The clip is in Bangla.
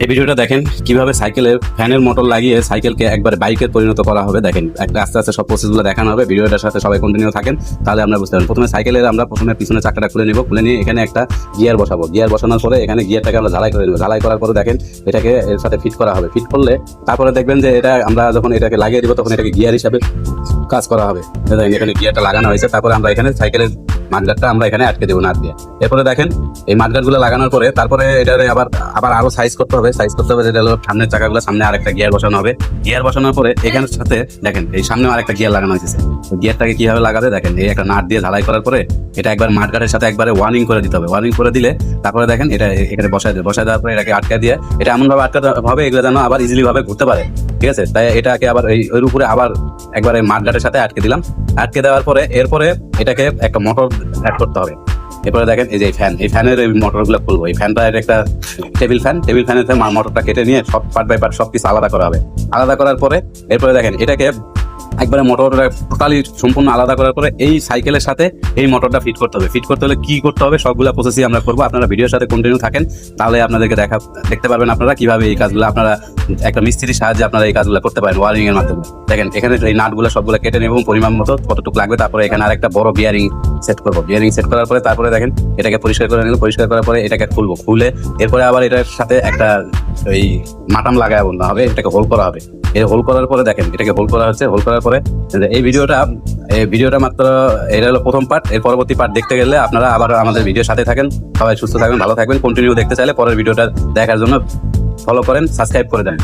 এই ভিডিওটা দেখেন কিভাবে সাইকেলের ফ্যানের মোটর লাগিয়ে সাইকেলকে একবার বাইকে পরিণত করা হবে। দেখেন একটা আস্তে আস্তে সব প্রসেসগুলো দেখানো হবে। ভিডিওটার সাথে সবাই কন্টিনিউ থাকেন, তাহলে আমরা বুঝতে পারবেন। প্রথমে সাইকেলের আমরা পিছনে চাকাটা খুলে নিব, খুলে নিয়ে এখানে একটা গিয়ার বসাবো। গিয়ার বসানোর পরে এখানে গিয়ারটাকে আমরা ঝালাই করে নেব। ঝালাই করার পরে দেখেন এটাকে এর সাথে ফিট করা হবে। ফিট করলে তারপরে দেখবেন যে এটা আমরা যখন এটাকে লাগিয়ে দিব তখন এটাকে গিয়ার হিসাবে কাজ করা হবে। দেখেন এখানে গিয়ারটা লাগানো হয়েছে। তারপরে আমরা এখানে সাইকেলের মাঠগাটটা আমরা এখানে আটকে দেবো নাট দিয়ে। এরপরে দেখেন এই মাঠগাটগুলো লাগানোর পরে তারপরে এটারে আবার আরো সাইজ করতে হবে। যেটা হলো সামনের চাকাগুলো, সামনে আরেকটা গিয়ার বসানো হবে। গিয়ার বসানোর পরে এখানের সাথে দেখেন এই সামনে আরেকটা গিয়ার লাগানো হয়েছে। গিয়ারটাকে কিভাবে লাগাবে দেখেন, এই একটা নাট দিয়ে ঝালাই করার পরে এটা একবার মাঠগাটের সাথে একবারে ওয়ার্নিং করে দিতে হবে। ওয়ার্নিং করে দিলে তারপরে দেখেন এটা এখানে বসায় দেওয়ার পরে এটাকে আটকে দিয়ে এটা এমন ভাবে আটকাতে হবে এগুলো যেন আবার ইজিলি ভাবে ঘুরতে পারে। ঠিক আছে, তাই এটাকে আবার ওর উপরে আবার একবারে মাঠগাটের সাথে আটকে দিলাম। আটকে দেওয়ার পরে এরপরে এটাকে একটা মোটর অ্যাড করতে হবে। এরপরে দেখেন এই যে এই ফ্যানের এই মোটরগুলো খুলবো। এই ফ্যানটা একটা টেবিল ফ্যানের মোটরটা কেটে নিয়ে সব পার্ট বাই পার্ট সবকিছু আলাদা করা হবে। আলাদা করার পরে এরপরে দেখেন এটাকে একবারে মোটরটা টোটালি সম্পূর্ণ আলাদা করার পরে এই সাইকেলের সাথে এই মোটরটা ফিট করতে হবে। ফিট করতে হলে কি করতে হবে সবগুলা প্রসেসই আমরা করবো। আপনারা ভিডিওর সাথে কন্টিনিউ থাকেন, তাহলে আপনাদেরকে দেখতে পারবেন আপনারা কিভাবে এই কাজগুলো আপনারা একটা মিস্ত্রির সাহায্যে আপনারা এই কাজগুলো করতে পারেন ওয়ারিং এর মাধ্যমে। দেখেন এখানে এই নাটগুলো সবগুলো কেটে নেব পরিমাণ মতো কতটুকু লাগবে। তারপরে এখানে আরেকটা বড় বিয়ারিং সেট করবো। বিয়ারিং সেট করার পরে তারপরে দেখেন এটাকে পরিষ্কার করে নিল। পরিষ্কার করার পরে এটাকে খুলবো। খুলে এরপরে আবার এটার সাথে একটা ওই মাটাম লাগায় বলতে হবে, এটাকে হোল করা হবে। এই হোল করার পরে দেখেন এটাকে হোল করা হচ্ছে। হোল করার পরে এই ভিডিওটা মাত্র এটা হলো প্রথম পার্ট। এর পরবর্তী পার্ট দেখতে গেলে আপনারা আবার আমাদের ভিডিওর সাথে থাকেন। সবাই সুস্থ থাকবেন, ভালো থাকবেন। কন্টিনিউ দেখতে চাইলে পরের ভিডিওটা দেখার জন্য ফলো করেন, সাবস্ক্রাইব করে দেন।